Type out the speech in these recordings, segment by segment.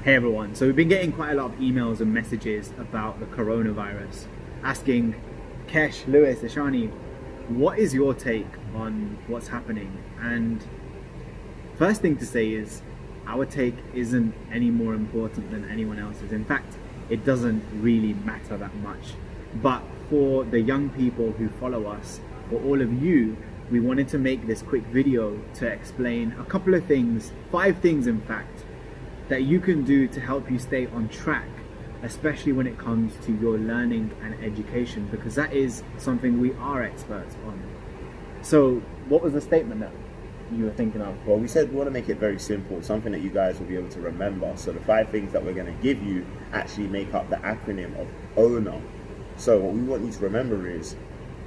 Hey everyone, so we've been getting quite a lot of emails and messages about the coronavirus, asking Kesh, Lewis, Ashani, what is your take on what's happening? And first thing to say is our take isn't any more important than anyone else's. In fact, it doesn't really matter that much. But for the young people who follow us, for all of you, we wanted to make this quick video to explain a couple of things, 5 things in fact, that you can do to help you stay on track, especially when it comes to your learning and education, because that is something we are experts on. So what was the statement that you were thinking of? Well, we said we want to make it very simple, something that you guys will be able to remember. So the 5 things that we're going to give you actually make up the acronym of OWNER. So what we want you to remember is,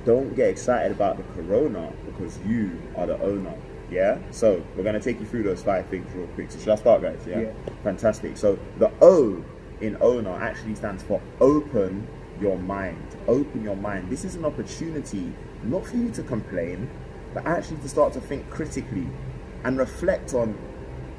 don't get excited about the corona because you are the owner. Yeah, so we're going to take you through those 5 things real quick. So should I start, guys? Yeah. Fantastic. So the O in owner actually stands for open your mind. Open your mind. This is an opportunity not for you to complain, but actually to start to think critically and reflect on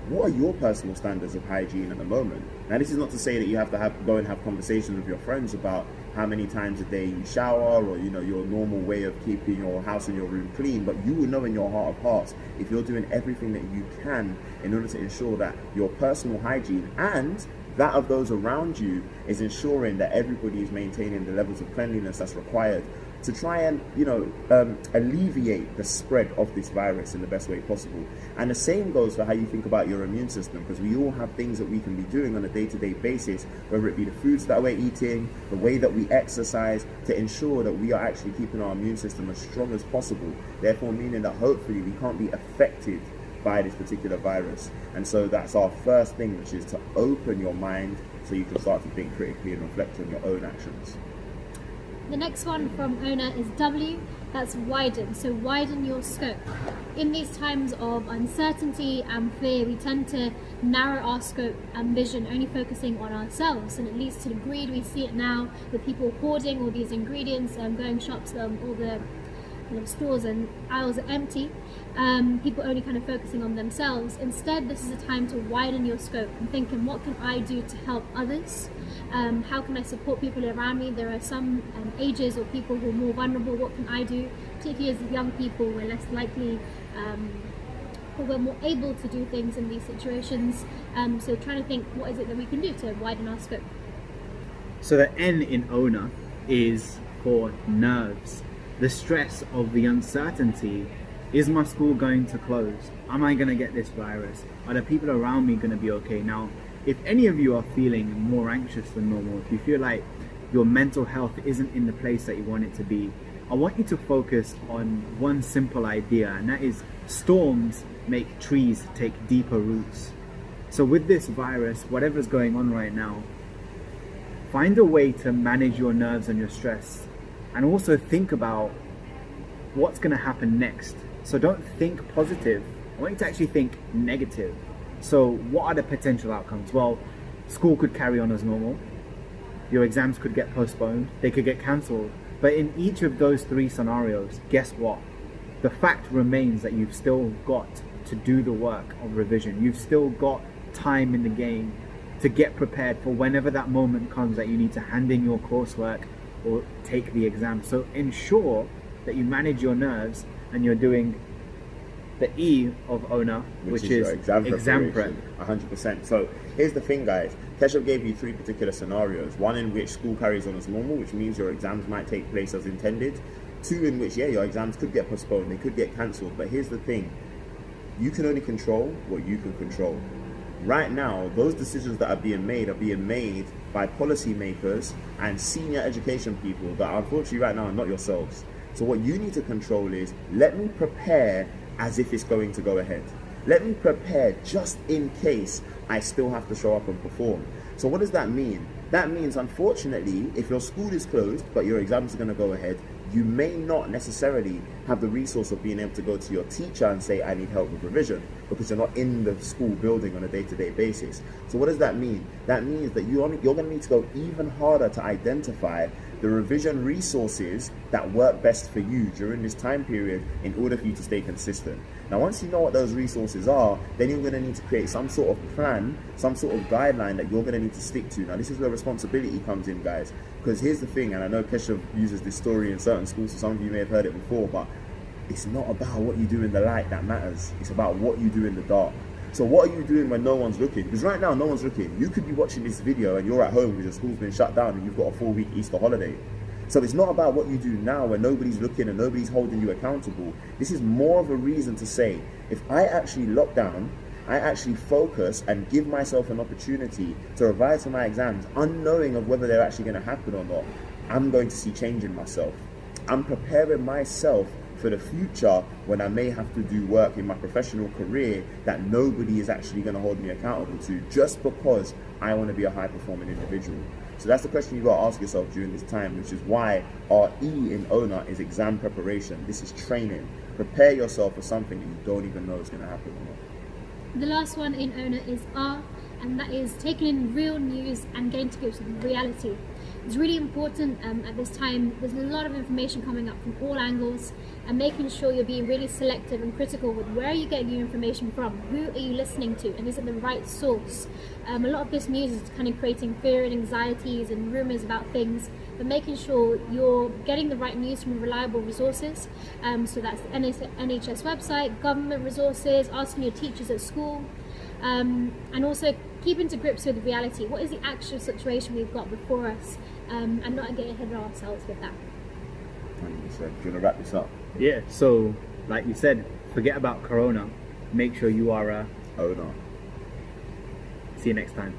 what are your personal standards of hygiene at the moment. Now, this is not to say that you have to go and have conversations with your friends about how many times a day you shower, or your normal way of keeping your house and your room clean, but you will know in your heart of hearts if you're doing everything that you can in order to ensure that your personal hygiene and that of those around you is ensuring that everybody is maintaining the levels of cleanliness that's required to try and alleviate the spread of this virus in the best way possible. And the same goes for how you think about your immune system, because we all have things that we can be doing on a day-to-day basis, whether it be the foods that we're eating, the way that we exercise, to ensure that we are actually keeping our immune system as strong as possible, therefore meaning that hopefully we can't be affected by this particular virus. And so that's our first thing, which is to open your mind so you can start to think critically and reflect on your own actions. The next one from owner is W, that's widen. So widen your scope. In these times of uncertainty and fear, we tend to narrow our scope and vision, only focusing on ourselves. And it leads to the greed. We see it now with people hoarding all these ingredients and going shops, all the stores and aisles are empty. People only kind of focusing on themselves. Instead, this is a time to widen your scope and thinking, what can I do to help others? How can I support people around me? There are some ages or people who are more vulnerable. What can I do? Particularly as young people, we're less likely, or we're more able to do things in these situations. So trying to think, what is it that we can do to widen our scope? So the N in owner is for nerves. The stress of the uncertainty. Is my school going to close? Am I going to get this virus? Are the people around me going to be okay? Now, if any of you are feeling more anxious than normal, if you feel like your mental health isn't in the place that you want it to be, I want you to focus on one simple idea, and that is storms make trees take deeper roots. So with this virus, whatever's going on right now, find a way to manage your nerves and your stress, and also think about what's going to happen next. So don't think positive. I want you to actually think negative. So what are the potential outcomes? Well, school could carry on as normal. Your exams could get postponed. They could get cancelled. But in each of those 3 scenarios, guess what? The fact remains that you've still got to do the work of revision. You've still got time in the game to get prepared for whenever that moment comes that you need to hand in your coursework or take the exam. So ensure that you manage your nerves and you're doing the E of owner, which is exam prep. 100%. So here's the thing, guys. Keshav gave you 3 particular scenarios. 1 in which school carries on as normal, which means your exams might take place as intended. 2 in which, your exams could get postponed, they could get cancelled. But here's the thing. You can only control what you can control. Right now, those decisions that are being made by policymakers and senior education people that unfortunately right now are not yourselves. So what you need to control is, let me prepare as if it's going to go ahead. Let me prepare just in case I still have to show up and perform. So what does that mean? That means, unfortunately, if your school is closed but your exams are going to go ahead, you may not necessarily have the resource of being able to go to your teacher and say, I need help with revision, because you're not in the school building on a day-to-day basis. So what does that mean? That means that you're going to need to go even harder to identify the revision resources that work best for you during this time period in order for you to stay consistent. Now, once you know what those resources are, then you're going to need to create some sort of plan, some sort of guideline that you're going to need to stick to. Now, this is where responsibility comes in, guys, because here's the thing, and I know Keshav uses this story in certain schools, so some of you may have heard it before, but it's not about what you do in the light that matters. It's about what you do in the dark. So what are you doing when no one's looking? Because right now, no one's looking. You could be watching this video and you're at home because your school's been shut down and you've got a 4-week Easter holiday. So it's not about what you do now when nobody's looking and nobody's holding you accountable. This is more of a reason to say, if I actually lock down, I actually focus and give myself an opportunity to revise for my exams, unknowing of whether they're actually going to happen or not, I'm going to see change in myself. I'm preparing myself for the future when I may have to do work in my professional career that nobody is actually going to hold me accountable to, just because I want to be a high-performing individual. So that's the question you've got to ask yourself during this time, which is why our E in ONA is exam preparation. This is training. Prepare yourself for something that you don't even know is going to happen or not. The last one in ONA is R, and that is taking in real news and getting to grips with reality. It's really important at this time. There's a lot of information coming up from all angles, and making sure you're being really selective and critical with where are you getting your information from, who are you listening to, and is it the right source. A lot of this news is kind of creating fear and anxieties and rumours about things, but making sure you're getting the right news from reliable resources. So that's the NHS website, government resources, asking your teachers at school, and also keeping to grips with reality. What is the actual situation we've got before us, and not getting ahead of ourselves with that. 100%. Do you want to wrap this up? Yeah, so like you said, forget about Corona. Make sure you are ONA. See you next time.